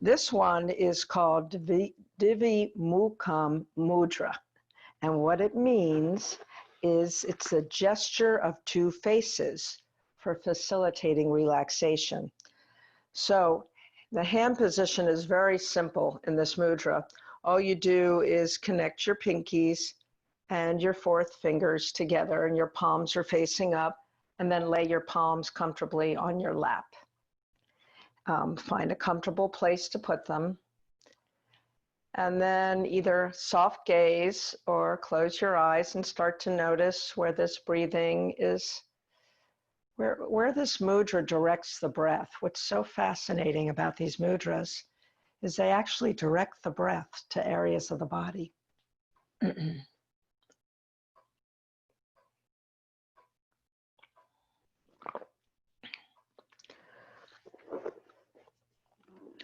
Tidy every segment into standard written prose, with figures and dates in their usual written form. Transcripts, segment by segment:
This one is called Dvimukham Mudra. And what it means is it's a gesture of two faces for facilitating relaxation. So the hand position is very simple in this mudra. All you do is connect your pinkies and your fourth fingers together, and your palms are facing up, and then lay your palms comfortably on your lap. Find a comfortable place to put them. And then either soft gaze or close your eyes and start to notice where this breathing is, where this mudra directs the breath. What's so fascinating about these mudras is they actually direct the breath to areas of the body.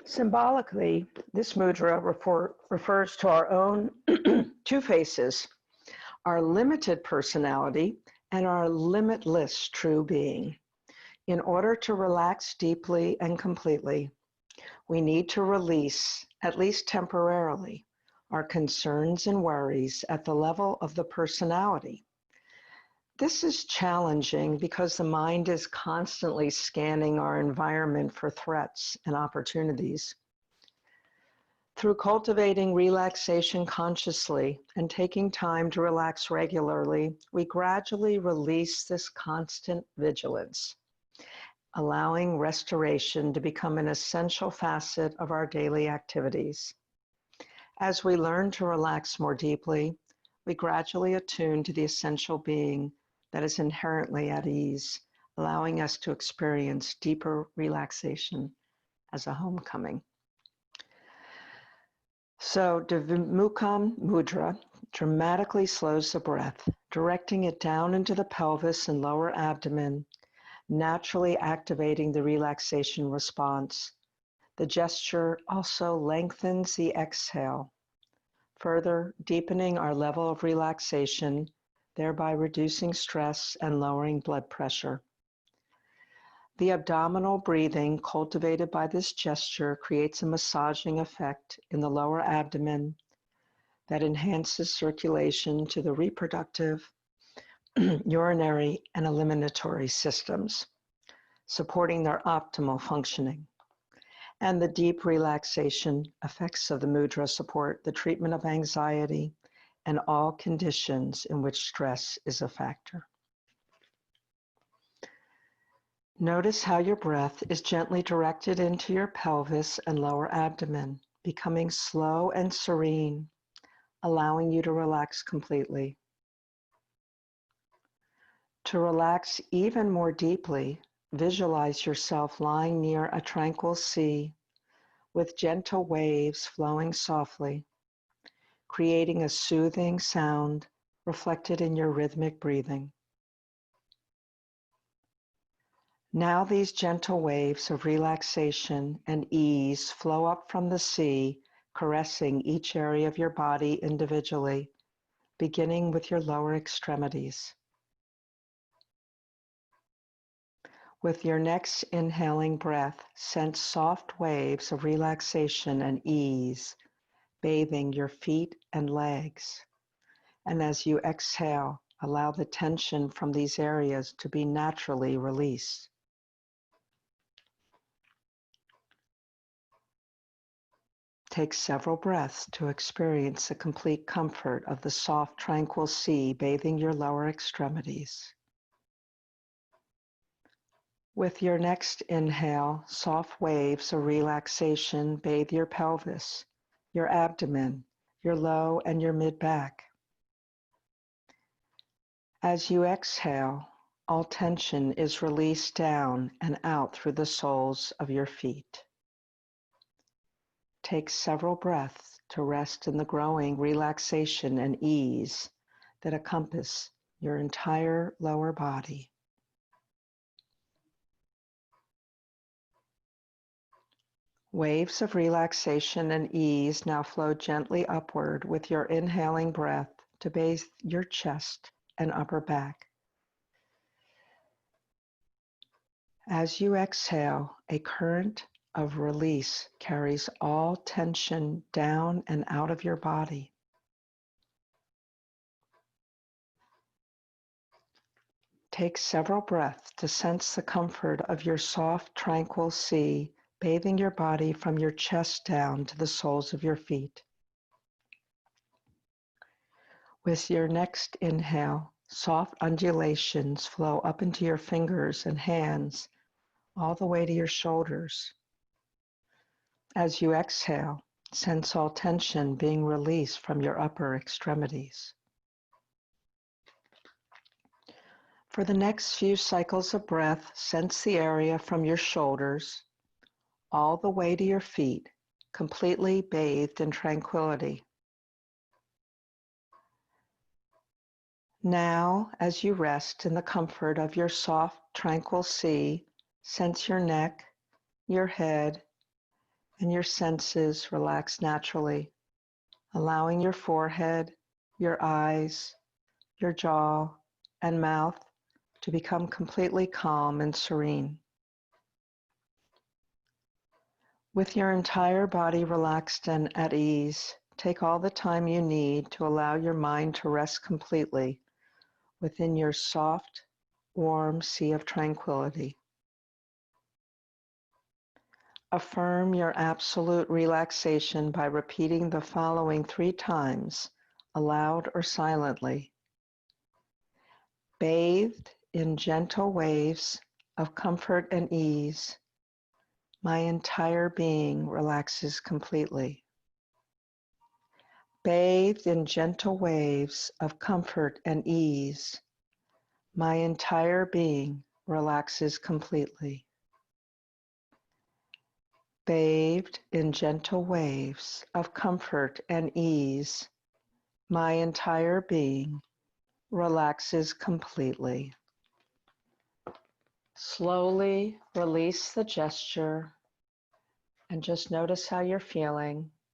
Symbolically, this mudra refers to our own two faces, our limited personality and our limitless true being. In order to relax deeply and completely, we need to release, at least temporarily, our concerns and worries at the level of the personality. This is challenging because the mind is constantly scanning our environment for threats and opportunities. Through cultivating relaxation consciously and taking time to relax regularly, we gradually release this constant vigilance, allowing restoration to become an essential facet of our daily activities. As we learn to relax more deeply, we gradually attune to the essential being that is inherently at ease, allowing us to experience deeper relaxation as a homecoming. So Dvimukham Mudra dramatically slows the breath, directing it down into the pelvis and lower abdomen, naturally activating the relaxation response. The gesture also lengthens the exhale, further deepening our level of relaxation, thereby reducing stress and lowering blood pressure. The abdominal breathing cultivated by this gesture creates a massaging effect in the lower abdomen that enhances circulation to the reproductive, urinary, and eliminatory systems, supporting their optimal functioning. And the deep relaxation effects of the mudra support the treatment of anxiety and all conditions in which stress is a factor. Notice how your breath is gently directed into your pelvis and lower abdomen, becoming slow and serene, allowing you to relax completely. To relax even more deeply, visualize yourself lying near a tranquil sea with gentle waves flowing softly, creating a soothing sound reflected in your rhythmic breathing. Now these gentle waves of relaxation and ease flow up from the sea, caressing each area of your body individually, beginning with your lower extremities. With your next inhaling breath, sense soft waves of relaxation and ease, bathing your feet and legs. And as you exhale, allow the tension from these areas to be naturally released. Take several breaths to experience the complete comfort of the soft, tranquil sea bathing your lower extremities. With your next inhale, soft waves of relaxation bathe your pelvis, your abdomen, your low and your mid-back. As you exhale, all tension is released down and out through the soles of your feet. Take several breaths to rest in the growing relaxation and ease that encompass your entire lower body. Waves of relaxation and ease now flow gently upward with your inhaling breath to bathe your chest and upper back. As you exhale, a current of release carries all tension down and out of your body. Take several breaths to sense the comfort of your soft, tranquil sea bathing your body from your chest down to the soles of your feet. With your next inhale, soft undulations flow up into your fingers and hands, all the way to your shoulders. As you exhale, sense all tension being released from your upper extremities. For the next few cycles of breath, sense the area from your shoulders all the way to your feet, completely bathed in tranquility. Now, as you rest in the comfort of your soft, tranquil sea, sense your neck, your head, and your senses relax naturally, allowing your forehead, your eyes, your jaw, and mouth to become completely calm and serene. With your entire body relaxed and at ease, take all the time you need to allow your mind to rest completely within your soft, warm sea of tranquility. Affirm your absolute relaxation by repeating the following 3 times, aloud or silently. Bathed in gentle waves of comfort and ease, my entire being relaxes completely. Bathed in gentle waves of comfort and ease, my entire being relaxes completely. Bathed in gentle waves of comfort and ease, my entire being relaxes completely. Slowly release the gesture and just notice how you're feeling.